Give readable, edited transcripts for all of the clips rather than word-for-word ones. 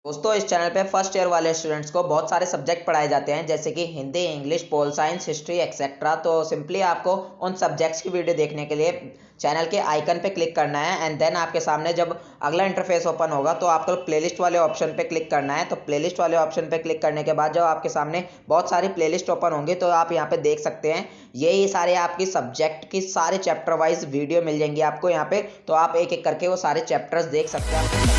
दोस्तों इस चैनल पे फर्स्ट ईयर वाले स्टूडेंट्स को बहुत सारे सब्जेक्ट पढ़ाए जाते हैं जैसे कि Hindi, English, pol science, history etcetera. तो सिंपली आपको उन सब्जेक्ट्स की वीडियो देखने के लिए चैनल के आइकन पे क्लिक करना है एंड देन आपके सामने जब अगला इंटरफेस ओपन होगा तो आपको प्लेलिस्ट वाले ऑप्शन पे क्लिक करना है। तो प्लेलिस्ट वाले ऑप्शन पे क्लिक करने के बाद जब आपके सामने बहुत सारी प्लेलिस्ट ओपन होंगी तो आप यहाँ पे देख सकते हैं ये सारे आपकी सब्जेक्ट की सारे चैप्टर वाइज वीडियो मिल जाएंगी आपको यहाँ पे। तो आप एक एक करके वो सारे चैप्टर्स देख सकते हैं।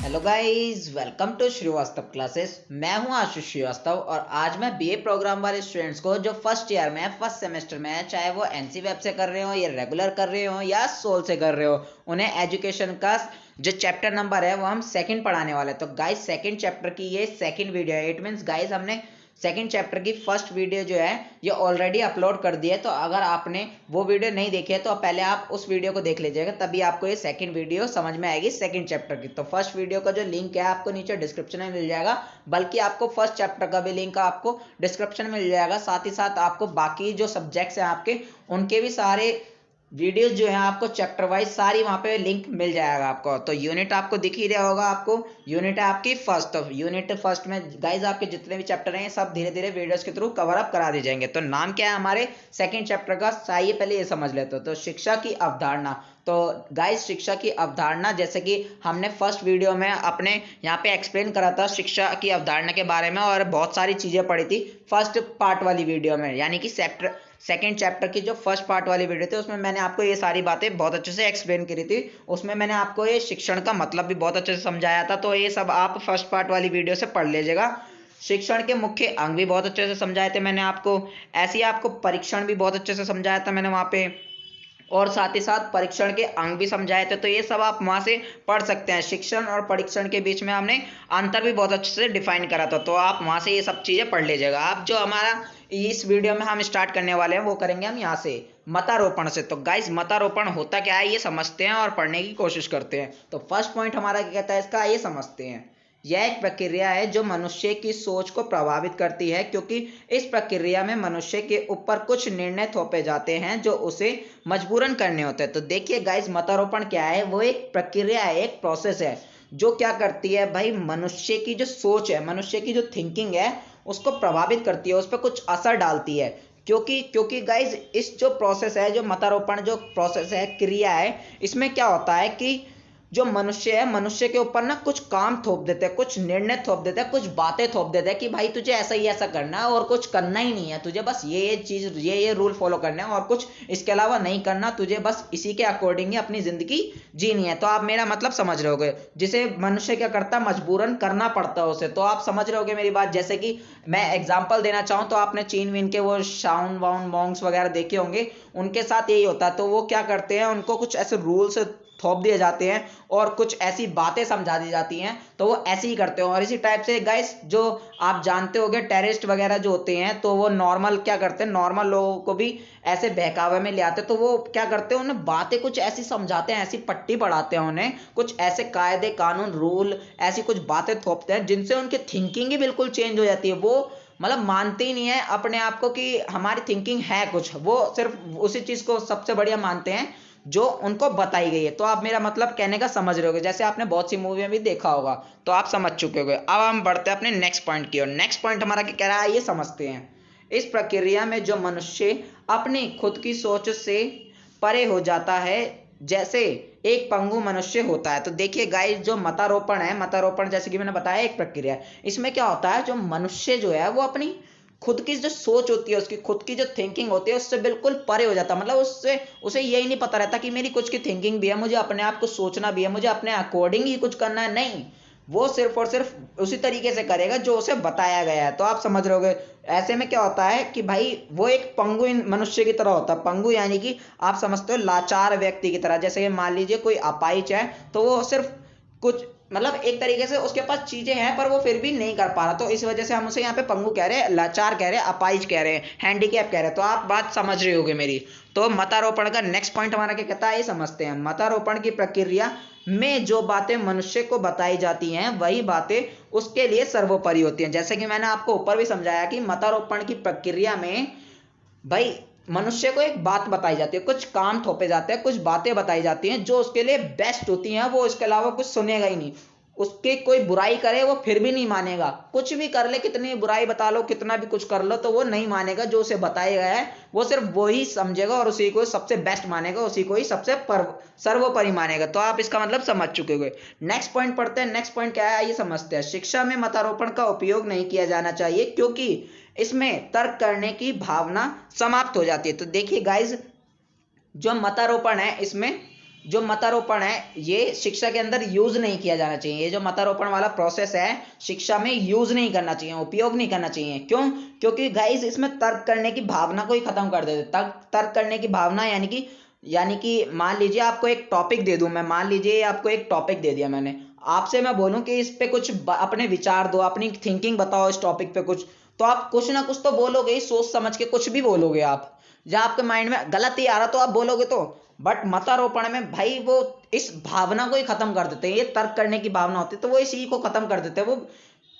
Hello guys, welcome to Srivastava classes. मैं हूं आशीष श्रीवास्तव और आज मैं बीए प्रोग्राम वाले स्टूडेंट्स को जो फर्स्ट ईयर में फर्स्ट सेमेस्टर में है, चाहे वो एनसी वेब से कर रहे हो या रेगुलर कर रहे हो या सोल से कर रहे हो, उन्हें एजुकेशन का जो चैप्टर नंबर है वो हम सेकंड पढ़ाने वाले हैं। तो गाइस सेकंड चैप्टर की ये सेकंड वीडियो है। इट मीन्स गाइस हमने सेकंड चैप्टर की फर्स्ट वीडियो जो है ये ऑलरेडी अपलोड कर दी है। तो अगर आपने वो वीडियो नहीं देखी है तो पहले आप उस वीडियो को देख लीजिएगा, तभी आपको ये सेकंड वीडियो समझ में आएगी सेकंड चैप्टर की। तो फर्स्ट वीडियो का जो लिंक है आपको नीचे डिस्क्रिप्शन में मिल जाएगा, बल्कि आपको फर्स्ट चैप्टर का भी लिंक आपको डिस्क्रिप्शन में मिल जाएगा। साथ ही साथ आपको बाकी जो सब्जेक्ट्स हैं आपके उनके भी सारे वीडियोस जो है आपको चैप्टर वाइज सारी वहां पे लिंक मिल जाएगा आपको। तो यूनिट आपको दिख ही रहा होगा, आपको यूनिट है आपकी फर्स्ट। तो यूनिट फर्स्ट में गाइज आपके जितने भी चैप्टर हैं सब धीरे धीरे वीडियोस के थ्रू कवर अप करा दिए जाएंगे। तो नाम क्या है हमारे सेकंड चैप्टर का, चाहिए पहले ये समझ लेते हो। तो शिक्षा की अवधारणा। तो गाइज शिक्षा की अवधारणा जैसे कि हमने फर्स्ट वीडियो में अपने यहाँ पे एक्सप्लेन करा था शिक्षा की अवधारणा के बारे में और बहुत सारी चीजें पढ़ी थी फर्स्ट पार्ट वाली वीडियो में, यानी कि सेकंड चैप्टर की जो फर्स्ट पार्ट वाली वीडियो थी उसमें मैंने आपको ये सारी बातें बहुत अच्छे से एक्सप्लेन करी थी। उसमें मैंने आपको ये शिक्षण का मतलब भी बहुत अच्छे से समझाया था। तो ये सब आप फर्स्ट पार्ट वाली वीडियो से पढ़ लीजिएगा। शिक्षण के मुख्य अंग भी बहुत अच्छे से समझाए थे मैंने आपको। ऐसे ही आपको परीक्षण भी बहुत अच्छे से समझाया था मैंने वहाँ पे, और साथ ही साथ परीक्षण के अंग भी समझाए थे। तो ये सब आप वहां से पढ़ सकते हैं। शिक्षण और परीक्षण के बीच में हमने अंतर भी बहुत अच्छे से डिफाइन करा था, तो आप वहां से ये सब चीजें पढ़ लीजिएगा। आप जो हमारा इस वीडियो में हम स्टार्ट करने वाले हैं वो करेंगे हम यहाँ से मतारोपण से। तो गाइस मतारोपण होता क्या है ये समझते हैं और पढ़ने की कोशिश करते हैं। तो फर्स्ट पॉइंट हमारा क्या कहता है इसका, ये समझते हैं। यह एक प्रक्रिया है जो मनुष्य की सोच को प्रभावित करती है, क्योंकि इस प्रक्रिया में मनुष्य के ऊपर कुछ निर्णय थोपे जाते हैं जो उसे मजबूरन करने होते हैं। तो देखिए गाइस मतारोपण क्या है, वो एक प्रक्रिया है, एक प्रोसेस है जो क्या करती है भाई, मनुष्य की जो सोच है, मनुष्य की जो थिंकिंग है उसको प्रभावित करती है, उस पर कुछ असर डालती है। क्योंकि गाइज इस जो प्रोसेस है, जो मतारोपण जो प्रोसेस है, क्रिया है, इसमें क्या होता है कि जो मनुष्य है, मनुष्य के ऊपर ना कुछ काम थोप देते हैं, कुछ निर्णय थोप देते हैं, कुछ बातें थोप देते हैं कि भाई तुझे ऐसा ही ऐसा करना है और कुछ करना ही नहीं है, तुझे बस ये चीज ये रूल फॉलो करना है और कुछ इसके अलावा नहीं करना, तुझे बस इसी के अकॉर्डिंग ही अपनी जिंदगी जीनी है। तो आप मेरा मतलब समझ रहे होगे, जिसे मनुष्य क्या करता है, मजबूरन करना पड़ता है उसे। तो आप समझ रहे होगे मेरी बात। जैसे कि मैं एग्जाम्पल देना चाहूँ तो आपने चीन वीन के वो शाउन वाउन मॉन्क्स वगैरह देखे होंगे, उनके साथ यही होता है। तो वो क्या करते हैं, उनको कुछ ऐसे रूल्स थोप दिए जाते हैं और कुछ ऐसी बातें समझा दी जाती हैं, तो वो ऐसे ही करते हो। और इसी टाइप से गाइस जो आप जानते होंगे टेररिस्ट वगैरह जो होते हैं, तो वो नॉर्मल क्या करते हैं, नॉर्मल लोगों को भी ऐसे बहकावे में ले आते हैं। तो वो क्या करते हैं, उन्हें बातें कुछ ऐसी समझाते हैं, ऐसी पट्टी पढ़ाते हैं उन्हें, कुछ ऐसे कायदे कानून रूल ऐसी कुछ बातें थोपते हैं जिनसे उनकी थिंकिंग ही बिल्कुल चेंज हो जाती है। वो मतलब मानते ही नहीं है अपने आप को कि हमारी थिंकिंग है कुछ, वो सिर्फ उसी चीज को सबसे बढ़िया मानते हैं जो उनको बताई गई है। तो आप मेरा मतलब कहने का समझ रहे होगे, जैसे आपने बहुत सी मूवी में भी देखा होगा, तो आप समझ चुके होंगे। अब हम बढ़ते हैं अपने नेक्स्ट पॉइंट की ओर। नेक्स्ट पॉइंट हमारा क्या कह रहा है ये समझते हैं। इस प्रक्रिया में जो मनुष्य अपनी खुद की सोच से परे हो जाता है, जैसे एक पंगु मनुष्य होता है। तो देखिए गाइस जो मतारोपण है, मतारोपण जैसे कि मैंने बताया एक प्रक्रिया है, इसमें क्या होता है, जो मनुष्य जो है वो अपनी खुद की जो सोच होती है, उसकी खुद की जो थिंकिंग होती है उससे बिल्कुल परे हो जाता है। मतलब उससे उसे यही नहीं पता रहता कि मेरी कुछ की थिंकिंग भी है, मुझे अपने आप को सोचना भी है, मुझे अपने अकॉर्डिंग ही कुछ करना है। नहीं, वो सिर्फ और सिर्फ उसी तरीके से करेगा जो उसे बताया गया है। तो आप समझ रहे होगे ऐसे में क्या होता है कि भाई वो एक पंगु मनुष्य की तरह होता है। पंगु यानी कि आप समझते हो लाचार व्यक्ति की तरह। जैसे कि मान लीजिए कोई अपाहिज है, तो वो सिर्फ कुछ मतलब एक तरीके से उसके पास चीजें हैं पर वो फिर भी नहीं कर पा रहा, तो इस वजह से हम उसे यहाँ पे पंगु कह रहे हैं, लाचार कह रहे हैं, अपाहिज कह रहे हैं, हैंडीकैप कह रहे हैं। तो आप बात समझ रहे होगे मेरी। तो मतारोपण का नेक्स्ट पॉइंट हमारा क्या कहता है ये समझते हैं। मतारोपण की प्रक्रिया में जो बातें मनुष्य को बताई जाती हैं वही बातें उसके लिए सर्वोपरि होती हैं। जैसे कि मैंने आपको ऊपर भी समझाया कि मतारोपण की प्रक्रिया में भाई मनुष्य को एक बात बताई जाती है, कुछ काम थोपे जाते हैं, कुछ बातें बताई जाती हैं जो उसके लिए बेस्ट होती हैं, वो इसके अलावा कुछ सुनेगा ही नहीं। उसकी कोई बुराई करे वो फिर भी नहीं मानेगा, कुछ भी कर ले, कितनी बुराई बता लो, कितना भी कुछ कर लो, तो वो नहीं मानेगा। जो उसे बताया गया है वो सिर्फ वो ही समझेगा और उसी को सबसे बेस्ट मानेगा, उसी को ही सबसे सर्वोपरि मानेगा। तो आप इसका मतलब समझ चुके होंगे। नेक्स्ट पॉइंट पढ़ते हैं। नेक्स्ट पॉइंट क्या है आइए समझते हैं। शिक्षा में मतारोपण का उपयोग नहीं किया जाना चाहिए क्योंकि इसमें तर्क करने की भावना समाप्त हो जाती है। तो देखिए गाइज, जो मतारोपण है, इसमें जो मतारोपण है ये शिक्षा के अंदर यूज नहीं किया जाना चाहिए। ये जो मतारोपण वाला प्रोसेस है शिक्षा में यूज नहीं करना चाहिए, उपयोग नहीं करना चाहिए। क्यों? क्योंकि गाइज इसमें तर्क करने की भावना को ही खत्म कर देते। तर्क करने की भावना यानी कि मान लीजिए आपको एक टॉपिक दे दूं मैं, मान लीजिए आपको एक टॉपिक दे दिया मैंने, आपसे मैं बोलूं कि इस पे कुछ अपने विचार दो, अपनी थिंकिंग बताओ इस टॉपिक पे कुछ, तो आप कुछ ना कुछ तो बोलोगे ही, सोच समझ के कुछ भी बोलोगे आप। जहां आपके माइंड में गलत ही आ रहा तो आप बोलोगे तो। बट मतारोपण में भाई वो इस भावना को ही खत्म कर देते हैं। ये तर्क करने की भावना होती है तो वो इसी को खत्म कर देते हैं।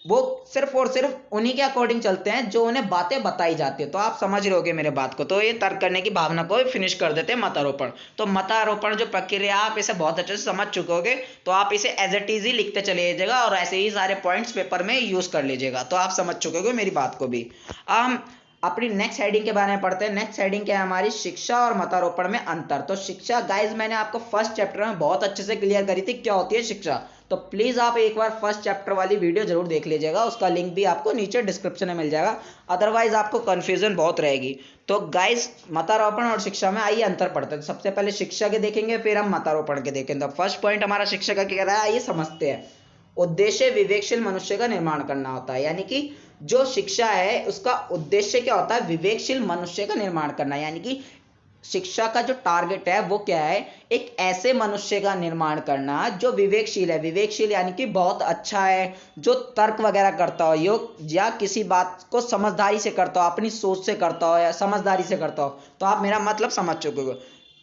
वो सिर्फ और सिर्फ उन्हीं के अकॉर्डिंग चलते हैं जो उन्हें बातें बताई जाती है। तो आप समझ रहे होगे मेरे बात को। तो ये तर्क करने की भावना को फिनिश कर देते हैं मतारोपण। तो मतारोपण जो प्रक्रिया आप इसे बहुत अच्छे से समझ चुके होगे, तो आप इसे एज इट इज ही लिखते चले जाइएगा और ऐसे ही सारे पॉइंट्स पेपर में यूज कर लीजिएगा। तो आप समझ चुके होगे मेरी बात को भी। हम अपनी नेक्स्ट हेडिंग के बारे में पढ़ते हैं। नेक्स्ट हेडिंग क्या है हमारी? शिक्षा और मतारोपण में अंतर। तो शिक्षा गाइज मैंने आपको फर्स्ट चैप्टर में बहुत अच्छे से क्लियर करी थी क्या होती है शिक्षा। तो प्लीज आप एक बार फर्स्ट चैप्टर वाली वीडियो जरूर देख लीजिएगा, उसका लिंक भी आपको नीचे डिस्क्रिप्शन में मिल जाएगा, अदरवाइज आपको कंफ्यूजन बहुत रहेगी। तो गाइज मतारोपण और शिक्षा में आइए अंतर पढ़ते हैं। सबसे पहले शिक्षा के देखेंगे, फिर हम मतारोपण के देखेंगे। तो फर्स्ट पॉइंट हमारा शिक्षा का क्या रहा है आइए समझते हैं। उद्देश्य विवेकशील मनुष्य का निर्माण करना होता है। यानी कि जो शिक्षा है उसका उद्देश्य क्या होता है? विवेकशील मनुष्य का निर्माण करना। यानी कि शिक्षा का जो टारगेट है वो क्या है? एक ऐसे मनुष्य का निर्माण करना जो विवेकशील है। विवेकशील यानी कि बहुत अच्छा है, जो तर्क वगैरह करता हो, योग या किसी बात को समझदारी से करता हो, अपनी सोच से करता हो या समझदारी से करता हो। तो आप मेरा मतलब समझ चुके हो।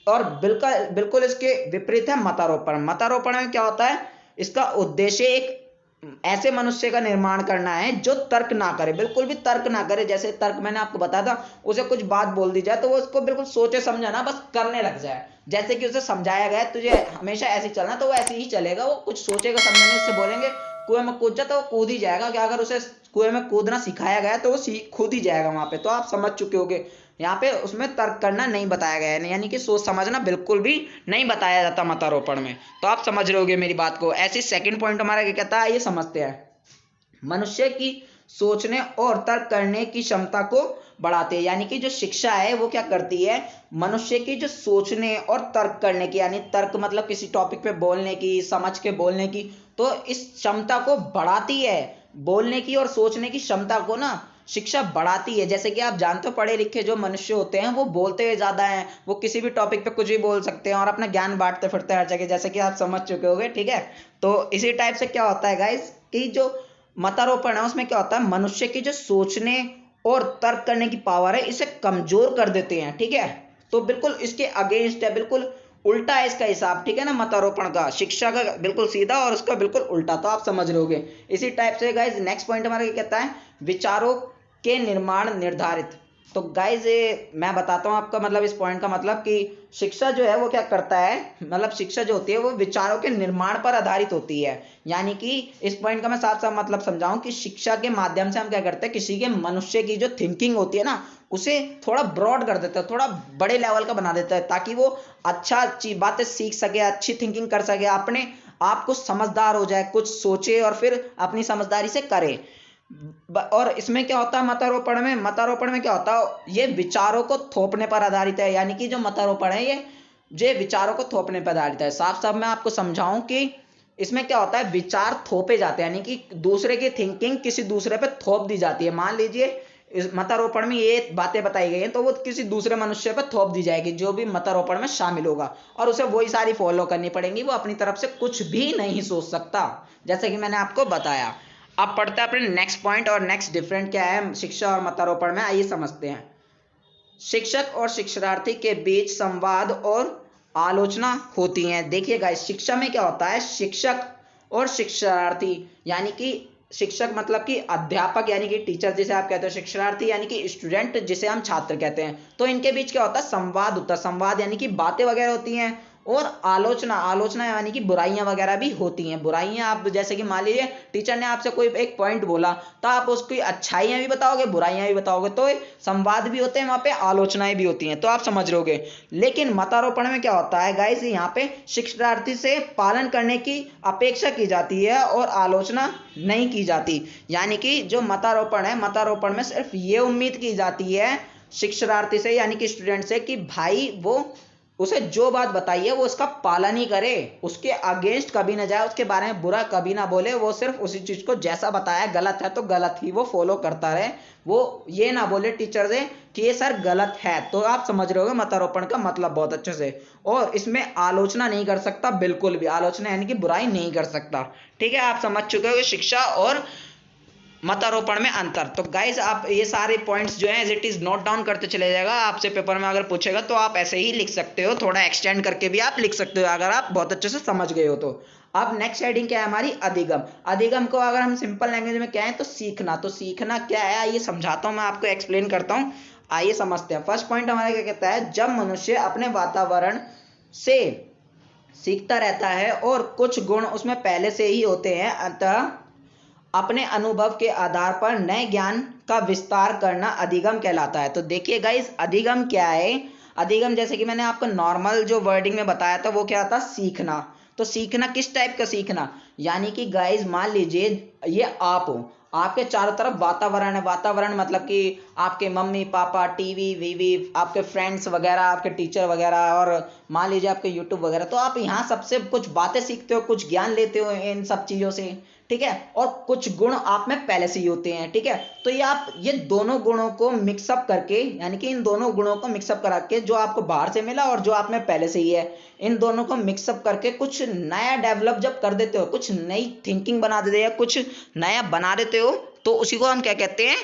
और बिल्कुल बिल्कुल इसके विपरीत है मतारोपण। मतारोपण में क्या होता है? इसका उद्देश्य एक ऐसे मनुष्य का निर्माण करना है जो तर्क ना करे, बिल्कुल भी तर्क ना करे। जैसे तर्क मैंने आपको बताया था, उसे कुछ बात बोल दी जाए तो वो उसको बिल्कुल सोचे समझा ना बस करने लग जाए। जैसे कि उसे समझाया गया है तुझे हमेशा ऐसे ही चलना, तो वो ऐसे ही चलेगा। वो कुछ सोचेगा समझा नहीं, उससे बोलेंगे कुएं में कूद जा तो वो कूद ही जाएगा। क्या अगर उसे कुएं में कूदना सिखाया गया तो वो खुद ही जाएगा वहां पे। तो आप समझ चुके होगे यहाँ पे उसमें तर्क करना नहीं बताया गया है, यानी कि सोच समझना बिल्कुल भी नहीं बताया जाता मतारोपण में। तो आप समझ रहे होगे मेरी बात को। ऐसी सेकंड पॉइंट हमारा क्या कहता है ये समझते हैं। मनुष्य की सोचने और तर्क करने की क्षमता को बढ़ाते हैं। यानी कि जो शिक्षा है वो क्या करती है? मनुष्य की जो सोचने और तर्क करने की, यानी तर्क मतलब किसी टॉपिक पे बोलने की, समझ के बोलने की, तो इस क्षमता को बढ़ाती है। बोलने की और सोचने की क्षमता को ना शिक्षा बढ़ाती है। जैसे कि आप जानते हो पढ़े लिखे जो मनुष्य होते हैं वो बोलते हुए ज्यादा हैं, वो किसी भी टॉपिक पे कुछ भी बोल सकते हैं और अपना ज्ञान बांटते फिरते हैं हर जगह, जैसे कि आप समझ चुके होंगे। ठीक है, तो इसी टाइप से क्या होता है गाइस कि जो मतारोपण है उसमें क्या होता है? मनुष्य की जो सोचने और तर्क करने की पावर है इसे कमजोर कर देते हैं। ठीक है, तो बिल्कुल इसके अगेंस्ट है, बिल्कुल उल्टा है इसका हिसाब। ठीक है ना, मतारोपण का शिक्षा का बिल्कुल सीधा और उसका बिल्कुल उल्टा। तो आप समझ रहे होगे। इसी टाइप से गाइज नेक्स्ट पॉइंट हमारा क्या कहता है? विचारों के निर्माण निर्धारित। तो गाइज मैं बताता हूँ आपका मतलब इस पॉइंट का मतलब कि शिक्षा जो है वो क्या करता है, मतलब शिक्षा जो होती है वो विचारों के निर्माण पर आधारित होती है। यानी कि इस पॉइंट का मैं साफ साफ मतलब समझाऊं कि शिक्षा के माध्यम से हम क्या करते हैं, किसी के मनुष्य की जो थिंकिंग होती है ना उसे थोड़ा ब्रॉड कर देता है, थोड़ा बड़े लेवल का बना देता है, ताकि वो अच्छा बातें सीख सके, अच्छी थिंकिंग कर सके, अपने आप को समझदार हो जाए, कुछ सोचे और फिर अपनी समझदारी से करे। और इसमें क्या होता है मतारोपण में क्या होता है? ये विचारों को थोपने पर आधारित है। यानी कि जो मतारोपण है ये विचारों को थोपने पर आधारित है। साफ साफ मैं आपको समझाऊं कि इसमें क्या होता है? विचार थोपे जाते हैं, यानी कि दूसरे की थिंकिंग किसी दूसरे पे थोप दी जाती है। मान लीजिए इस मतारोपण में ये बातें बताई गई हैं तो वो किसी दूसरे मनुष्य पर थोप दी जाएगी जो भी मतारोपण में शामिल होगा, और उसे वही सारी फॉलो करनी पड़ेंगी। वो अपनी तरफ से कुछ भी नहीं सोच सकता, जैसे कि मैंने आपको बताया। अब पढ़ते हैं अपने नेक्स्ट पॉइंट, और नेक्स्ट डिफरेंट क्या है शिक्षा और मतारोपण में आइए समझते हैं। शिक्षक और शिक्षार्थी के बीच संवाद और आलोचना होती है। देखिए गाइस शिक्षा में क्या होता है? शिक्षक और शिक्षार्थी यानी कि शिक्षक मतलब कि अध्यापक यानी कि टीचर जिसे आप कहते हो, शिक्षार्थी यानी कि स्टूडेंट जिसे हम छात्र कहते हैं, तो इनके बीच क्या होता है, संवाद होता है। संवाद यानी कि बातें वगैरह होती हैं, और आलोचना, आलोचना यानी कि बुराइयां वगैरह भी होती हैं। बुराइयां, आप जैसे कि मान लीजिए टीचर ने आपसे कोई एक पॉइंट बोला, तो आप उसकी अच्छाइयां भी बताओगे, बुराइयां भी बताओगे, तो संवाद भी होते हैं वहां पे, आलोचनाएं भी होती हैं, तो आप समझ रहोगे। लेकिन मतारोपण में क्या होता है गाइस, यहाँ पे शिक्षार्थी से पालन करने की अपेक्षा की जाती है और आलोचना नहीं की जाती। यानी कि जो मतारोपण है, मतारोपण में सिर्फ ये उम्मीद की जाती है शिक्षार्थी से यानी कि स्टूडेंट से कि भाई वो उसे जो बात बताई है वो उसका पालन ही करे, उसके अगेंस्ट कभी ना जाए, उसके बारे में बुरा कभी ना बोले, वो सिर्फ उसी चीज को जैसा बताया गलत है तो गलत ही वो फॉलो करता रहे। वो ये ना बोले टीचर से कि ये सर गलत है। तो आप समझ रहे होगे मतारोपण का मतलब बहुत अच्छे से। और इसमें आलोचना नहीं कर सकता, बिल्कुल भी आलोचना यानी कि बुराई नहीं कर सकता। ठीक है, आप समझ चुके हो शिक्षा और मतारोपण में अंतर। तो गाइज आप ये सारे पॉइंट्स जो हैं as it is note down करते चले जाएगा। आपसे पेपर में अगर पूछेगा तो आप ऐसे ही लिख सकते हो, थोड़ा एक्सटेंड करके भी आप लिख सकते हो अगर आप बहुत अच्छे से समझ गए हो तो। अब नेक्स्ट हेडिंग क्या है हमारी, अधिगम। अधिगम को अगर हम सिंपल लैंग्वेज में क्या है तो सीखना। तो सीखना क्या है आइए समझाता हूँ, मैं आपको एक्सप्लेन करता हूँ, आइए समझते हैं। फर्स्ट पॉइंट हमारा क्या कहता है, जब मनुष्य अपने वातावरण से सीखता रहता है और कुछ गुण उसमें पहले से ही होते हैं, अतः अपने अनुभव के आधार पर नए ज्ञान का विस्तार करना अधिगम कहलाता है। तो देखिए गाइस, अधिगम क्या है। अधिगम जैसे कि मैंने आपको नॉर्मल जो वर्डिंग में बताया था वो क्या था, सीखना। तो सीखना किस टाइप का सीखना, यानी कि गाइस मान लीजिए ये आप हो, आपके चारों तरफ वातावरण है। वातावरण मतलब कि आपके मम्मी पापा, टीवी वीवी, आपके फ्रेंड्स वगैरह, आपके टीचर वगैरह, और मान लीजिए आपके यूट्यूब वगैरह। तो आप यहाँ सबसे कुछ बातें सीखते हो, कुछ ज्ञान लेते हो इन सब चीज़ों से, ठीक है। और कुछ गुण आप में पहले से ही होते हैं, ठीक है। तो ये आप ये दोनों गुणों को मिक्सअप करके, यानी कि इन दोनों गुणों को मिक्सअप करा के, जो आपको बाहर से मिला और जो आप में पहले से ही है, इन दोनों को मिक्सअप करके कुछ नया डेवलप जब कर देते हो, कुछ नई थिंकिंग बना देते हो, कुछ नया बना देते हो, तो उसी को हम क्या कहते हैं,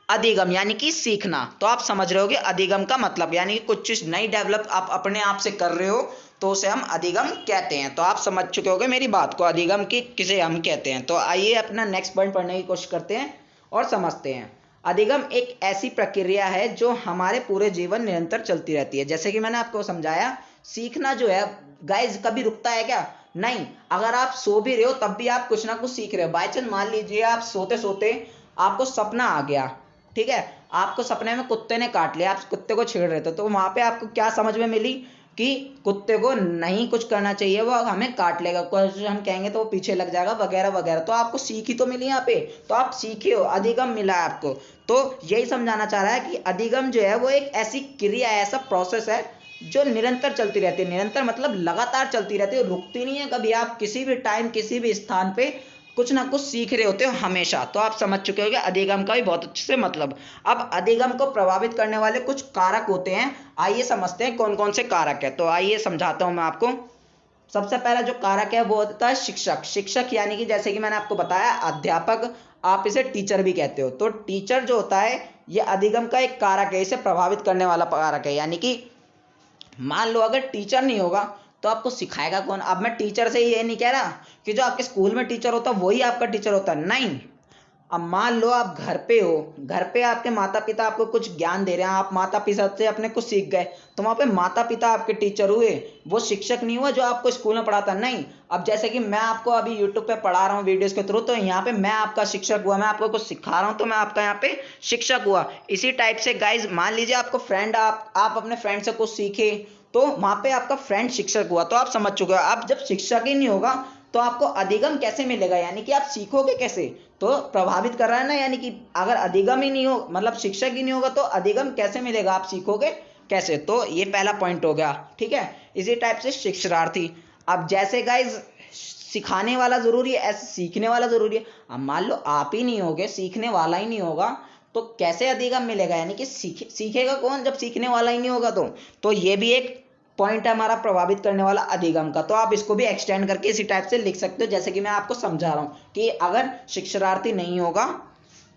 अधिगम यानी कि सीखना। तो आप समझ रहे होगे अधिगम का मतलब, यानी कि कुछ चीज नई डेवलप आप अपने आप से कर रहे हो तो उसे हम अधिगम कहते हैं। तो आप समझ चुके होंगे मेरी बात को, अधिगम की किसे हम कहते हैं। तो आइए अपना नेक्स्ट पॉइंट पढ़ने की कोशिश करते हैं और समझते हैं। अधिगम एक ऐसी प्रक्रिया है जो हमारे पूरे जीवन निरंतर चलती रहती है। जैसे कि मैंने आपको समझाया, सीखना जो है गाइज कभी रुकता है क्या, नहीं। अगर आप सो भी रहे हो तब भी आप कुछ ना कुछ सीख रहे हो। बाई चांस मान लीजिए आप सोते सोते आपको सपना आ गया, ठीक है, आपको सपने में कुत्ते ने काट लिया, आप कुत्ते को छेड़ रहे थे, तो वहां पे आपको क्या समझ में मिली कि कुत्ते को नहीं कुछ करना चाहिए, वो हमें काट लेगा, कुछ हम कहेंगे तो वो पीछे लग जाएगा वगैरह वगैरह। तो आपको सीख ही तो मिली यहाँ पे, तो आप सीखे हो, अधिगम मिला है आपको। तो यही समझाना चाह रहा है कि अधिगम जो है वो एक ऐसी क्रिया है, ऐसा प्रोसेस है जो निरंतर चलती रहती है। निरंतर मतलब लगातार चलती रहती है, रुकती नहीं है कभी। आप किसी भी टाइम किसी भी स्थान पे कुछ ना कुछ सीख रहे होते हो हमेशा। तो आप समझ चुके होंगे अधिगम का भी बहुत अच्छे से मतलब। अब अधिगम को प्रभावित करने वाले कुछ कारक होते हैं, आइए समझते हैं कौन कौन से कारक है। तो आइए समझाता हूं मैं आपको। सबसे पहला जो कारक है वो होता है शिक्षक। शिक्षक यानी कि जैसे कि मैंने आपको बताया अध्यापक, आप इसे टीचर भी कहते हो। तो टीचर जो होता है ये अधिगम का एक कारक है, इसे प्रभावित करने वाला कारक है। यानी कि मान लो अगर टीचर नहीं होगा तो आपको सिखाएगा कौन। अब मैं टीचर से ये नहीं कह रहा कि जो आपके स्कूल में टीचर होता है वही आपका टीचर होता है, नहीं। अब मान लो आप घर पे हो, घर पे आपके माता पिता आपको कुछ ज्ञान दे रहे हैं, आप माता पिता से अपने कुछ सीख गए, तो वहां पे माता पिता आपके टीचर हुए, वो शिक्षक नहीं हुआ जो आपको स्कूल में पढ़ाता, नहीं। अब जैसे कि मैं आपको अभी यूट्यूब पे पढ़ा रहा हूँ वीडियोस के थ्रू, तो यहाँ पे मैं आपका शिक्षक हुआ, मैं आपको कुछ सिखा रहा हूँ तो मैं आपका यहाँ पे शिक्षक हुआ। इसी टाइप से गाइज मान लीजिए आपको फ्रेंड, आप अपने फ्रेंड से कुछ सीखे, तो वहां पे आपका फ्रेंड शिक्षक हुआ। तो आप समझ चुके हो, आप जब शिक्षक ही नहीं होगा तो आपको अधिगम कैसे मिलेगा, यानी कि आप सीखोगे कैसे। तो प्रभावित कर रहा है ना, यानी कि अगर अधिगम ही नहीं हो, मतलब शिक्षक ही नहीं होगा तो अधिगम कैसे मिलेगा, आप सीखोगे कैसे। तो ये पहला पॉइंट हो गया, ठीक है। इसी टाइप से शिक्षार्थी, अब जैसे गाइज सिखाने वाला जरूरी है ऐसे सीखने वाला जरूरी है। अब मान लो आप ही नहीं होगे, सीखने वाला ही नहीं होगा, तो कैसे अधिगम मिलेगा, यानी कि सीखेगा कौन जब सीखने वाला ही नहीं होगा। तो ये भी एक पॉइंट है हमारा प्रभावित करने वाला अधिगम का। तो आप इसको भी एक्सटेंड करके इसी टाइप से लिख सकते हो, जैसे कि मैं आपको समझा रहा हूं कि अगर शिक्षार्थी नहीं होगा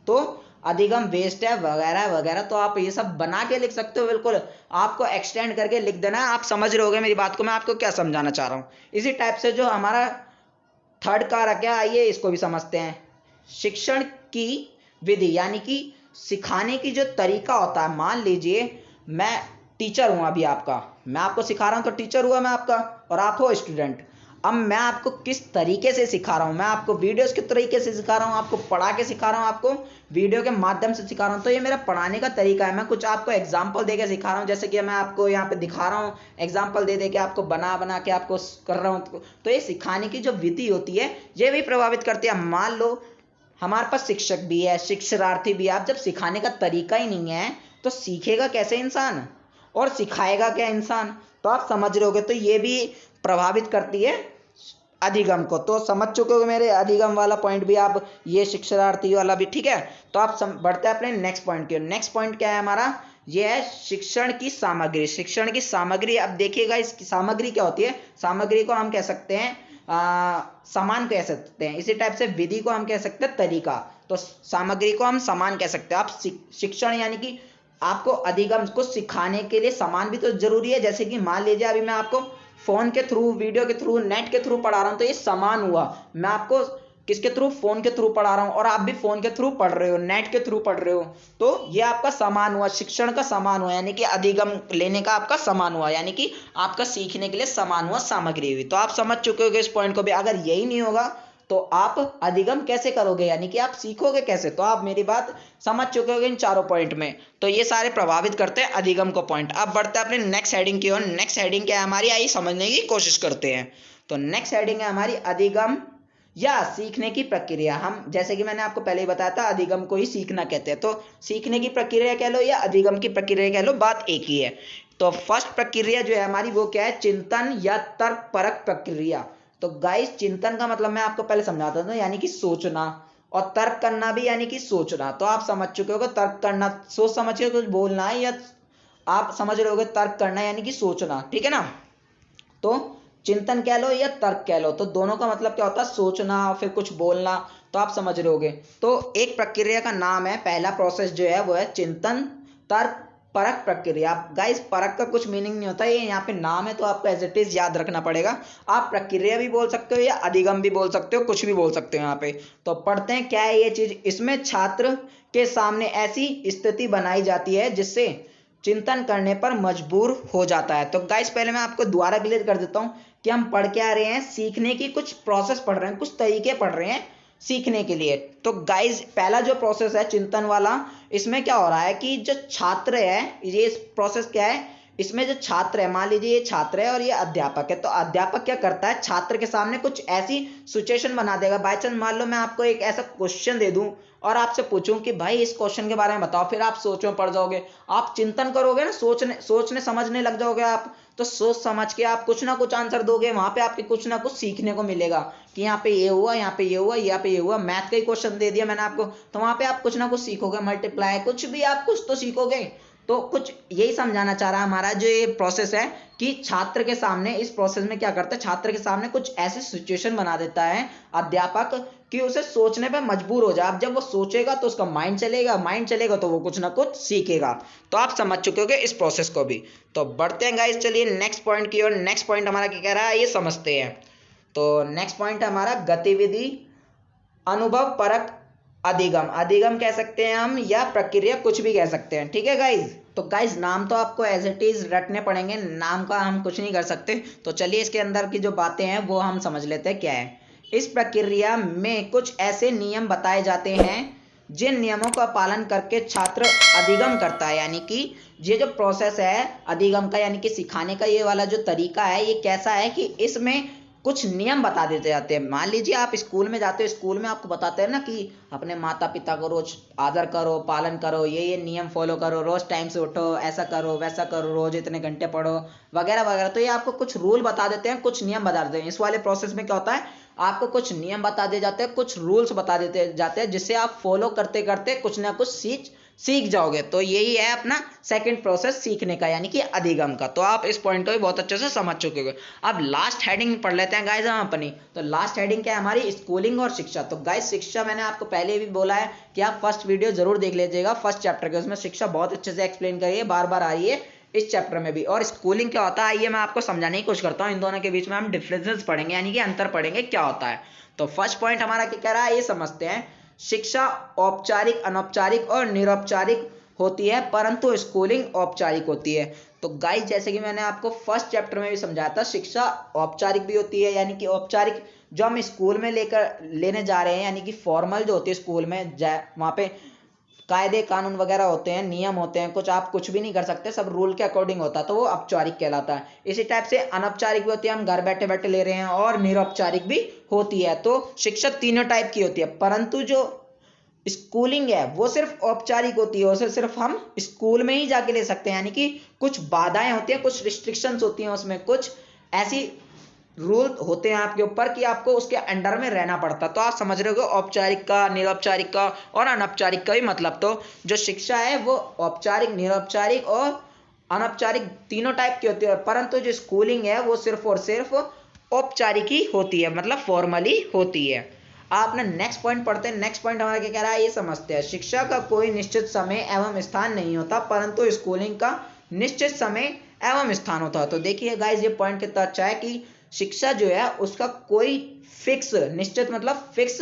तो अधिगम वेस्ट है वगैरह वगैरह। तो आप ये सब बना के लिख सकते हो, बिल्कुल आपको एक्सटेंड करके लिख देना है। आप समझ रहे होगे मेरी बात को, मैं आपको क्या समझाना चाह रहा हूँ। इसी टाइप से जो हमारा थर्ड कारक है, आइए इसको भी समझते हैं। शिक्षण की विधि यानी कि सिखाने की जो तरीका होता है। मान लीजिए मैं टीचर हूं, अभी आपका, मैं आपको सिखा रहा हूं, तो टीचर हुआ मैं आपका और आप हो स्टूडेंट। अब मैं आपको किस तरीके से सिखा रहा हूं, मैं आपको वीडियोस के तरीके से सिखा रहा हूं, आपको पढ़ा के सिखा रहा हूं, आपको वीडियो के माध्यम से सिखा रहा हूं। तो ये मेरा पढ़ाने का तरीका है। मैं कुछ आपको एग्जाम्पल दे के सिखा रहा हूं, जैसे कि मैं आपको यहाँ पे दिखा रहा हूँ, एग्जाम्पल दे दे के आपको बना बना के आपको कर रहा हूँ। तो ये सिखाने की जो विधि होती है ये भी प्रभावित करती है। मान लो हमारे पास शिक्षक भी है, शिक्षार्थी भी है। आप जब सिखाने का तरीका ही नहीं है तो सीखेगा कैसे इंसान और सिखाएगा क्या इंसान? तो आप समझ रहे होगे। तो ये भी प्रभावित करती है अधिगम को। तो समझ चुके हो मेरे अधिगम वाला पॉइंट भी आप, ये शिक्षार्थी वाला भी, ठीक है। तो आप बढ़ते हैं अपने नेक्स्ट पॉइंट की। नेक्स्ट पॉइंट क्या है हमारा? ये है शिक्षण की सामग्री। शिक्षण की सामग्री, अब देखिएगा इसकी सामग्री क्या होती है। सामग्री को हम कह सकते हैं सामान कह सकते हैं। इसी टाइप से विधि को हम कह सकते हैं तरीका। तो सामग्री को हम सामान कह सकते हैं। आप शिक्षण यानी कि आपको अधिगम को सिखाने के लिए सामान भी तो जरूरी है। जैसे कि मान लीजिए अभी मैं आपको फोन के थ्रू, वीडियो के थ्रू, नेट के थ्रू पढ़ा रहा हूं, तो ये सामान हुआ। मैं आपको किसके थ्रू? फोन के थ्रू पढ़ा रहा हूं, और आप भी फोन के थ्रू पढ़ रहे हो, नेट के थ्रू पढ़ रहे हो। तो ये आपका सामान हुआ, शिक्षण का सामान हुआ, यानी कि अधिगम लेने का आपका सामान हुआ, यानी कि आपका सीखने के लिए सामान हुआ, सामग्री हुई। तो आप समझ चुके होगे इस पॉइंट को भी। अगर यही नहीं होगा तो आप अधिगम कैसे करोगे, यानी कि आप सीखोगे कैसे? तो आप मेरी बात समझ चुके होगे इन चारों पॉइंट में। तो ये सारे प्रभावित करते हैं अधिगम को पॉइंट। अब बढ़ते हैं अपने नेक्स्ट हेडिंग की ओर। नेक्स्ट हेडिंग क्या है हमारी, आइए समझने की कोशिश करते हैं। तो नेक्स्ट हेडिंग है हमारी अधिगम या सीखने की प्रक्रिया। हम जैसे कि मैंने आपको पहले ही बताया था, अधिगम को ही सीखना कहते हैं। तो सीखने की प्रक्रिया कह लो या अधिगम की प्रक्रिया कह लो, बात एक ही है। तो फर्स्ट प्रक्रिया जो है हमारी वो क्या है? चिंतन या तर्क परक प्रक्रिया। तो गाइस, चिंतन का मतलब मैं आपको पहले समझाता हूं, यानी कि सोचना, और तर्क करना भी यानी कि सोचना। तो आप समझ चुके होगे तर्क करना सोच समझ के कुछ बोलना है, या आप समझ रहे होगे तर्क करना यानी कि सोचना, ठीक है ना। तो चिंतन कह लो या तर्क कह लो, तो दोनों का मतलब क्या होता है? सोचना और फिर कुछ बोलना। तो आप समझ रहे होगे। तो एक प्रक्रिया का नाम है, पहला प्रोसेस जो है वो है चिंतन तर्क परक प्रक्रिया। आप गाइस, परक का कुछ मीनिंग नहीं होता, ये यहाँ पे नाम है तो आपको एज इट इज याद रखना पड़ेगा। आप प्रक्रिया भी बोल सकते हो या अधिगम भी बोल सकते हो, कुछ भी बोल सकते हो यहाँ पे। तो पढ़ते हैं क्या है ये चीज। इसमें छात्र के सामने ऐसी स्थिति बनाई जाती है जिससे चिंतन करने पर मजबूर हो जाता है। तो गाइस, पहले मैं आपको दोबारा क्लियर कर देता हूं कि हम पढ़ के आ रहे हैं, सीखने की कुछ प्रोसेस पढ़ रहे हैं, कुछ तरीके पढ़ रहे हैं सीखने के लिए। तो गाइस, पहला जो प्रोसेस है चिंतन वाला, इसमें क्या हो रहा है कि जो छात्र है, ये प्रोसेस क्या है, इसमें जो छात्र है, मान लीजिए ये छात्र है और ये अध्यापक है। तो अध्यापक क्या करता है? छात्र के सामने कुछ ऐसी सिचुएशन बना देगा। बाय चांस मान लो मैं आपको एक ऐसा क्वेश्चन दे दूं और आपसे पूछूं कि भाई इस क्वेश्चन के बारे में बताओ, फिर आप सोच में पड़ जाओगे, आप चिंतन करोगे ना, सोचने समझने लग जाओगे आप। तो सोच समझ के आप कुछ ना कुछ आंसर दोगे, वहां पे आपके कुछ ना कुछ सीखने को मिलेगा कि यहाँ पे ये हुआ, यहाँ पे ये हुआ, यहाँ पे ये हुआ। मैथ का ही क्वेश्चन दे दिया मैंने आपको, तो वहां पे आप कुछ ना कुछ सीखोगे, मल्टीप्लाई कुछ भी, आप कुछ तो सीखोगे। तो कुछ यही समझाना चाह रहा है हमारा जो ये प्रोसेस है कि छात्र के सामने, इस प्रोसेस में क्या करता है, छात्र के सामने कुछ ऐसी सिचुएशन बना देता है अध्यापक कि उसे सोचने पर मजबूर हो जाए। अब जब वो सोचेगा तो उसका माइंड चलेगा, माइंड चलेगा तो वो कुछ ना कुछ सीखेगा। तो आप समझ चुके होगे इस प्रोसेस को भी। तो बढ़ते हैं गाइस, चलिए नेक्स्ट पॉइंट की ओर। नेक्स्ट पॉइंट हमारा क्या कह रहा है ये समझते हैं। तो नेक्स्ट पॉइंट हमारा गतिविधि अनुभव परक अधिगम। अधिगम कह सकते हैं हम, या प्रक्रिया, कुछ भी कह सकते हैं, ठीक है गाइज। तो गाइज, नाम तो आपको एज इट इज रटने पड़ेंगे, नाम का हम कुछ नहीं कर सकते। तो चलिए इसके अंदर की जो बातें हैं वो हम समझ लेते हैं क्या है। इस प्रक्रिया में कुछ ऐसे नियम बताए जाते हैं जिन नियमों का पालन करके छात्र अधिगम करता है। यानी कि ये जो प्रोसेस है अधिगम का, यानी कि सिखाने का ये वाला जो तरीका है, ये कैसा है कि इसमें कुछ नियम बता देते जाते हैं। मान लीजिए आप स्कूल में जाते हो, स्कूल में आपको बताते हैं ना कि अपने माता पिता को रोज आदर करो, पालन करो, ये नियम फॉलो करो, रोज टाइम से उठो, ऐसा करो वैसा करो, रोज इतने घंटे पढ़ो, वगैरह वगैरह। तो ये आपको कुछ रूल बता देते हैं, कुछ नियम बता देते हैं। इस वाले प्रोसेस में क्या होता है, आपको कुछ नियम बता दिए जाते हैं, कुछ रूल्स बता देते जाते हैं, जिससे आप फॉलो करते करते कुछ ना कुछ सीख जाओगे। तो यही है अपना सेकंड प्रोसेस सीखने का, यानी कि अधिगम का। तो आप इस पॉइंट को भी बहुत अच्छे से समझ चुके हो। अब लास्ट हेडिंग पढ़ लेते हैं गाइस हम अपनी। तो लास्ट हेडिंग क्या है हमारी, स्कूलिंग और शिक्षा। तो गाइस, शिक्षा मैंने आपको पहले भी बोला है कि आप फर्स्ट वीडियो जरूर देख लीजिएगा, फर्स्ट चैप्टर के, उसमें शिक्षा बहुत अच्छे से एक्सप्लेन करिए, बार बार आ रही है इस चैप्टर में भी। और स्कूलिंग क्या होता है आइए मैं आपको समझाने की कोशिश करता हूँ। इन दोनों के बीच में हम डिफरेंसेस पढ़ेंगे, यानी कि अंतर पढ़ेंगे क्या होता है। तो फर्स्ट पॉइंट हमारा क्या कह रहा है ये समझते हैं। शिक्षा औपचारिक, अनौपचारिक और निरौपचारिक होती है, परंतु स्कूलिंग औपचारिक होती है। तो गाइस जैसे कि मैंने आपको फर्स्ट चैप्टर में भी समझाया था, शिक्षा औपचारिक भी होती है, यानी कि औपचारिक जो हम स्कूल में लेने जा रहे हैं, यानी कि फॉर्मल जो होती है स्कूल में, वहाँ पे कायदे कानून वगैरह होते हैं, नियम होते हैं, कुछ आप कुछ भी नहीं कर सकते, सब रूल के अकॉर्डिंग होता है, तो वो औपचारिक कहलाता है। इसी टाइप से अनौपचारिक भी होती है, हम घर बैठे बैठे ले रहे हैं, और निरौपचारिक भी होती है। तो शिक्षा तीनों टाइप की होती है, परंतु जो स्कूलिंग है वो सिर्फ औपचारिक होती है, उसे सिर्फ हम स्कूल में ही जाके ले सकते हैं, यानी कि कुछ बाधाएं होती हैं, कुछ रिस्ट्रिक्शंस होती हैं, उसमें कुछ ऐसी रूल होते हैं आपके ऊपर कि आपको उसके अंडर में रहना पड़ता है। तो आप समझ रहे हो औपचारिक का, निरौपचारिक का और अनौपचारिक का भी मतलब। तो जो शिक्षा है वो औपचारिक, निरौपचारिक और अनौपचारिक तीनों टाइप की होती है, परंतु जो स्कूलिंग है वो सिर्फ और सिर्फ औपचारिक ही होती है, मतलब फॉर्मली होती है। आप ना नेक्स्ट पॉइंट पढ़ते हैं। नेक्स्ट पॉइंट हमारा क्या कह रहा है, ये समझते हैं। शिक्षा का कोई निश्चित समय एवं स्थान नहीं होता, परंतु स्कूलिंग का निश्चित समय एवं स्थान होता है। तो देखिए गाइस, ये पॉइंट कितना अच्छा है कि शिक्षा जो है उसका कोई फिक्स, निश्चित मतलब फिक्स,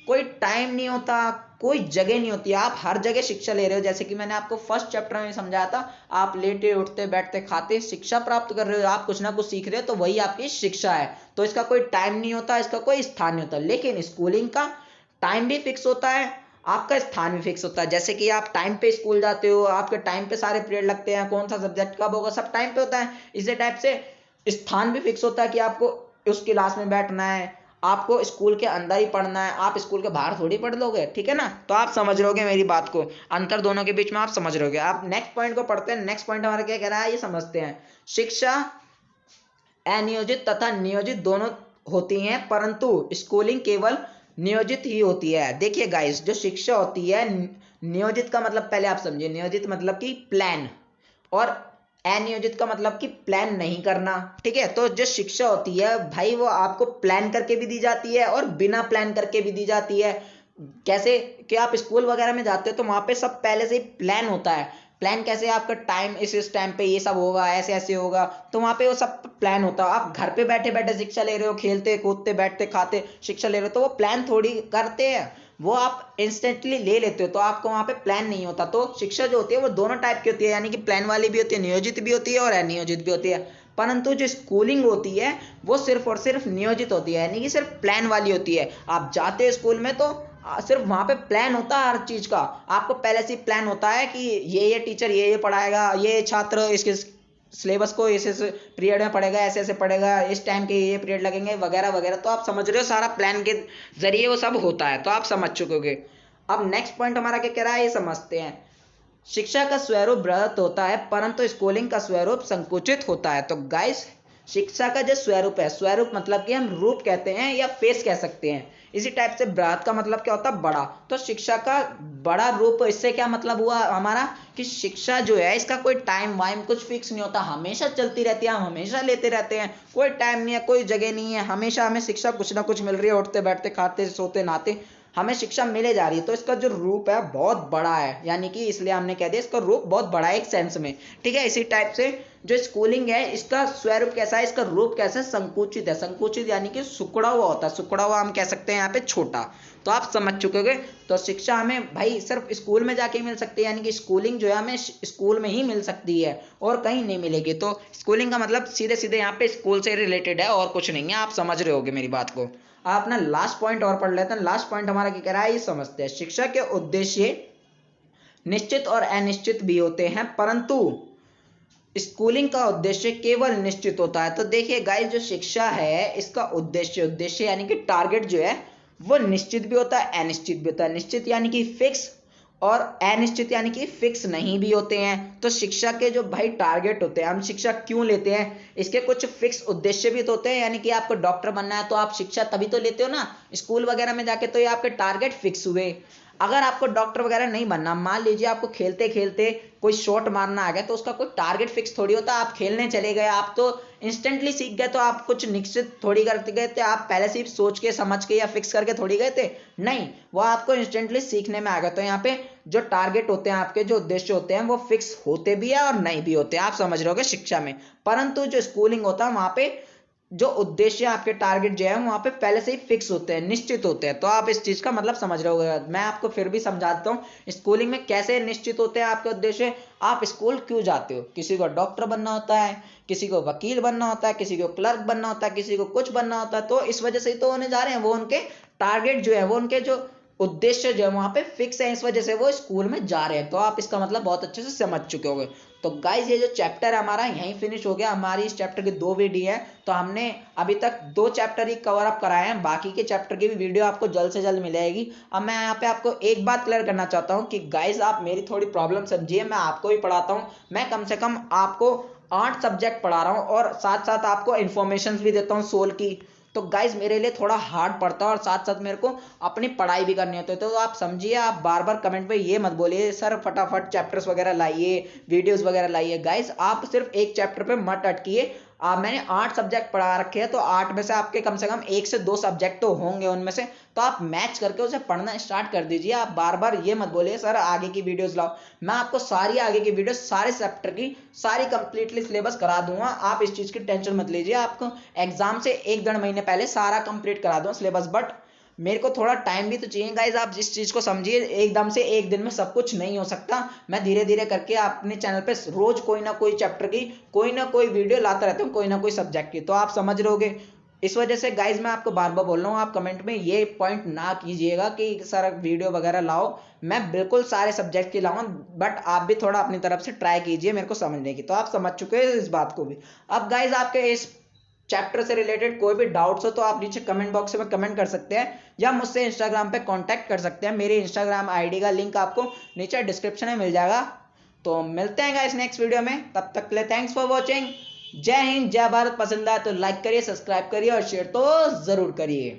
कोई टाइम नहीं होता, कोई जगह नहीं होती, आप हर जगह शिक्षा ले रहे हो। जैसे कि मैंने आपको फर्स्ट चैप्टर में समझाया था, आप लेटे उठते बैठते खाते शिक्षा प्राप्त कर रहे हो, आप कुछ ना कुछ सीख रहे हो, तो वही आपकी शिक्षा है। तो इसका कोई टाइम नहीं होता, इसका कोई स्थान नहीं होता। लेकिन स्कूलिंग का टाइम भी फिक्स होता है, आपका स्थान भी फिक्स होता है। जैसे कि आप टाइम पे स्कूल जाते हो, आपके टाइम पे सारे पीरियड लगते हैं, कौन सा सब्जेक्ट कब होगा सब टाइम पे होता है। इसी टाइप से स्थान भी फिक्स होता है कि आपको उस क्लास में बैठना है, आपको स्कूल के अंदर ही पढ़ना है, आप स्कूल के बाहर थोड़ी पढ़ लोगे, ठीक है ना। तो आप समझ रहोगे मेरी बात को, अंतर दोनों के बीच में आप समझ रहोगे। आप नेक्स्ट पॉइंट को पढ़ते हैं। नेक्स्ट पॉइंट हमारा क्या कह रहा है, ये समझते हैं। शिक्षा अनियोजित तथा नियोजित दोनों होती हैं, परंतु स्कूलिंग केवल नियोजित ही होती है। देखिए गाइस, जो शिक्षा होती है नियोजित का मतलब पहले आप समझिए। नियोजित मतलब कि प्लान, और अनियोजित का मतलब कि प्लान नहीं करना, ठीक है। तो जो शिक्षा होती है भाई, वो आपको प्लान करके भी दी जाती है और बिना प्लान करके भी दी जाती है। कैसे कि आप स्कूल वगैरह में जाते हो तो वहां पे सब पहले से ही प्लान होता है। प्लान कैसे, आपका टाइम इस टाइम पे ये सब होगा, ऐसे ऐसे होगा, तो वहां पे वो सब प्लान होता है। आप घर पे बैठे बैठे शिक्षा ले रहे हो, खेलते कूदते बैठते खाते शिक्षा ले रहे हो, तो वो प्लान थोड़ी करते हैं, वो आप इंस्टेंटली ले लेते हो, तो आपको वहां पे प्लान नहीं होता। तो शिक्षा जो होती है वो दोनों टाइप की होती है, यानी कि प्लान वाली भी होती है, नियोजित भी होती है और अनियोजित भी होती है। परंतु जो स्कूलिंग होती है वो सिर्फ और सिर्फ नियोजित होती है, यानी कि सिर्फ प्लान वाली होती है। आप जाते हो स्कूल में तो सिर्फ वहां पे प्लान होता है हर चीज का, आपको पहले से प्लान होता है कि ये टीचर ये पढ़ाएगा, ये छात्र इसके सिलेबस को इस पीरियड में पढ़ेगा, ऐसे ऐसे पढ़ेगा, इस टाइम के ये पीरियड लगेंगे वगैरह वगैरह। तो आप समझ रहे हो, सारा प्लान के जरिए वो सब होता है, तो आप समझ चुके होगे। अब नेक्स्ट पॉइंट हमारा क्या कह रहा है, ये समझते हैं। शिक्षा का स्वरूप बृहत होता है, परंतु स्कूलिंग का स्वरूप संकुचित होता है। तो गाइस, शिक्षा का जो स्वरूप है, स्वरूप मतलब कि हम रूप कहते हैं या फेस कह सकते हैं। इसी टाइप से बृहत का मतलब क्या होता है, बड़ा। तो शिक्षा का बड़ा रूप, इससे क्या मतलब हुआ हमारा कि शिक्षा जो है इसका कोई टाइम वाइम कुछ फिक्स नहीं होता, हमेशा चलती रहती है, हम हमेशा लेते रहते हैं, कोई टाइम नहीं है, कोई जगह नहीं है, हमेशा हमें शिक्षा कुछ ना कुछ मिल रही है, उठते बैठते खाते सोते नहाते हमें शिक्षा मिले जा रही है। तो इसका जो रूप है बहुत बड़ा है, यानी कि इसलिए हमने कह दिया इसका रूप बहुत बड़ा है एक सेंस में, ठीक है। इसी टाइप से जो स्कूलिंग है इसका स्वरूप कैसा है, इसका रूप कैसा है, संकुचित है। संकुचित यानी कि सिकुड़ा हुआ होता है, सिकुड़ा हुआ हम कह सकते हैं यहाँ पे छोटा। तो आप समझ चुके होंगे। तो शिक्षा हमें भाई सिर्फ स्कूल में जाके मिल सकती है, यानी कि स्कूलिंग जो है हमें स्कूल में ही मिल सकती है और कहीं नहीं मिलेगी। तो स्कूलिंग का मतलब सीधे सीधे यहाँ पे स्कूल से रिलेटेड है और कुछ नहीं है, आप समझ रहे होगे मेरी बात को। आप ना लास्ट पॉइंट और पढ़ लेते हैं। लास्ट पॉइंट हमारा क्या कह रहा है, ये समझते हैं। शिक्षा के उद्देश्य निश्चित और अनिश्चित भी होते हैं, परंतु स्कूलिंग का उद्देश्य केवल निश्चित होता है। तो देखिए गाइस, जो शिक्षा है इसका उद्देश्य यानी कि टारगेट जो है वो निश्चित भी होता है, अनिश्चित भी होता है। निश्चित यानी कि फिक्स, और अनिश्चित यानी कि फिक्स नहीं भी होते हैं। तो शिक्षा के जो भाई टारगेट होते हैं, हम शिक्षा क्यों लेते हैं, इसके कुछ फिक्स उद्देश्य भी तो होते हैं। यानी कि आपको डॉक्टर बनना है तो आप शिक्षा तभी तो लेते हो ना स्कूल वगैरह में जाके, तो ये आपके टारगेट फिक्स हुए। अगर आपको डॉक्टर वगैरह नहीं बनना, मान लीजिए आपको खेलते खेलते कोई शॉट मारना आ गया, तो उसका कोई टारगेट फिक्स थोड़ी होता। आप खेलने चले गए, आप तो इंस्टेंटली सीख गए, तो आप कुछ निश्चित थोड़ी करते गए थे, आप पहले से ही सोच के समझ के या फिक्स करके थोड़ी गए थे, नहीं, वो आपको इंस्टेंटली सीखने में आ गया। तो यहाँ पे जो टारगेट होते हैं, आपके जो उद्देश्य होते हैं वो फिक्स होते भी है और नहीं भी होते, आप समझ रहे होगे शिक्षा में। परंतु जो स्कूलिंग होता है वहां पे जो उद्देश्य आपके टारगेट जो है वहाँ पे पहले से ही फिक्स होते हैं, निश्चित होते हैं। तो आप इस चीज़ का मतलब समझ रहे होगे। मैं आपको फिर भी समझाता हूँ स्कूलिंग में कैसे निश्चित होते हैं आपके उद्देश्य। आप स्कूल क्यों जाते हो? किसी को डॉक्टर बनना होता है, किसी को वकील बनना होता है, किसी को क्लर्क बनना होता है, किसी को कुछ बनना होता है। तो इस वजह से ही तो होने जा रहे हैं। वो उनके टारगेट जो है, वो उनके जो उद्देश्य जो है वहां पे फिक्स है, इस वजह से वो स्कूल में जा रहे हैं। तो आप इसका मतलब बहुत अच्छे से समझ चुके होंगे। तो गाइज ये जो चैप्टर है हमारा यहीं फिनिश हो गया। हमारी इस चैप्टर की 2 वीडियो है, तो हमने अभी तक 2 चैप्टर ही कवर अप कराए हैं। बाकी के चैप्टर की भी वीडियो आपको जल्द से जल्द मिलेगी। अब मैं यहाँ पे आपको एक बात क्लियर करना चाहता हूँ कि गाइज आप मेरी थोड़ी प्रॉब्लम समझिए। मैं आपको भी पढ़ाता हूँ, मैं कम से कम आपको 8 सब्जेक्ट पढ़ा रहा हूँ और साथ साथ आपको इन्फॉर्मेशन भी देता हूँ सोल की। तो गाइज मेरे लिए थोड़ा हार्ड पड़ता है और साथ साथ मेरे को अपनी पढ़ाई भी करनी होती है। तो आप समझिए, आप बार बार कमेंट पे ये मत बोलिए सर फटाफट चैप्टर्स वगैरह लाइए, वीडियोस वगैरह लाइए। गाइज आप सिर्फ एक चैप्टर पे मत अटकिए। मैंने 8 सब्जेक्ट पढ़ा रखे हैं, तो 8 में से आपके कम से कम 1 से 2 सब्जेक्ट तो होंगे उनमें से। तो आप मैच करके उसे पढ़ना स्टार्ट कर दीजिए। आप बार बार ये मत बोलिए सर आगे की वीडियोस लाओ। मैं आपको सारी आगे की वीडियो सारे चैप्टर की सारी कंप्लीटली सिलेबस करा दूंगा। आप इस चीज की टेंशन मत लीजिए। आपको एग्जाम से 1-1.5 महीने पहले सारा कंप्लीट करा दूंगा सिलेबस। बट मेरे को थोड़ा टाइम भी तो चाहिए गाइज। आप जिस चीज को समझिए, एकदम से एक दिन में सब कुछ नहीं हो सकता। मैं धीरे धीरे करके अपने चैनल पे रोज कोई ना कोई चैप्टर की कोई ना कोई वीडियो लाता रहता हूँ, कोई ना कोई सब्जेक्ट की। तो आप समझ रहोगे। इस वजह से गाइज मैं आपको बार बार बोल रहा हूँ, आप कमेंट में ये पॉइंट ना कीजिएगा कि सर वीडियो वगैरह लाओ। मैं बिल्कुल सारे सब्जेक्ट की लाऊंगा, बट आप भी थोड़ा अपनी तरफ से ट्राई कीजिए मेरे को समझने की। तो आप समझ चुके हैं इस बात को भी। अब गाइज आपके इस चैप्टर से रिलेटेड कोई भी डाउट्स हो तो आप नीचे कमेंट बॉक्स में कमेंट कर सकते हैं, या मुझसे इंस्टाग्राम पे कांटेक्ट कर सकते हैं। मेरे इंस्टाग्राम आईडी का लिंक आपको नीचे डिस्क्रिप्शन में मिल जाएगा। तो मिलते हैं गाइस नेक्स्ट वीडियो में, तब तक के लिए थैंक्स फॉर वॉचिंग। जय हिंद, जय भारत। पसंद आए तो लाइक करिए, सब्सक्राइब करिए और शेयर तो जरूर करिए।